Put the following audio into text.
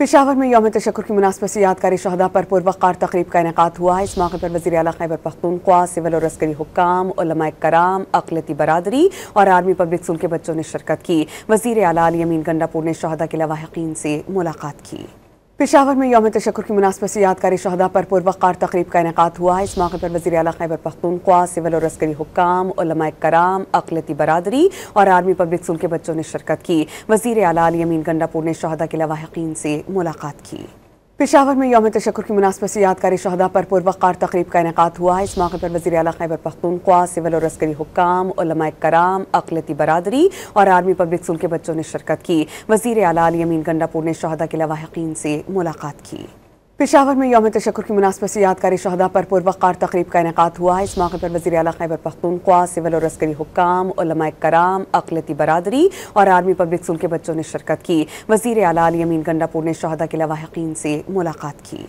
पेशावर में यौम तशक्कुर की मुनासबत से यादगारी शहदा पर पुरवक़ार तक़रीब का इनेकाद हुआ है। इस मौके पर वज़ीर आला खैबर पख्तूनख्वा, सिविल और अस्करी हुक्काम, उलमाए कराम, अक़लियती बरादरी और आर्मी पब्लिक स्कूल के बच्चों ने शिरकत की। वज़ीर आला अली अमीन गंडापुर ने शहदा के लवाहिकीन से मुलाकात की। पेशावर में यौम तशक्कुर की मुनासबत से यादगारी शहदा पर पुरवक़ार तक़रीब का इनेकाद हुआ है। इस मौके पर वज़ीर आला खैबर पख्तूनख्वा, सिविल और अस्करी हुक्काम, उलमाए कराम, अक़लियती बरादरी और आर्मी पब्लिक स्कूल के बच्चों ने शिरकत की। वज़ीर आला अली अमीन गंडापुर ने शहदा के लवाहिकीन से मुलाकात की। पेशावर में यौम तशक्कुर की मुनासबत से यादगारी शहदा पर पुरवक़ार तक़रीब का इनेकाद हुआ है। इस मौके पर वज़ीर आला खैबर पख्तूनख्वा, सिविल और अस्करी हुक्काम, उलमाए कराम, अक़लियती बरादरी और आर्मी पब्लिक स्कूल के बच्चों ने शिरकत की। वज़ीर आला अली अमीन गंडापुर ने शहदा के लवाहिकीन से मुलाकात की। पेशावर में यौम तशक्कुर की मुनासबत से यादगारी शहदा पर पुरवक़ार तक़रीब का इनेकाद हुआ है। इस मौके पर वज़ीर आला खैबर पख्तूनख्वा, सिविल और अस्करी हुक्काम, उलमाए कराम, अक़लियती बरादरी और आर्मी पब्लिक स्कूल के बच्चों ने शिरकत की। वज़ीर आला अली अमीन गंडापुर ने शहदा के लवाहिकीन से मुलाकात की।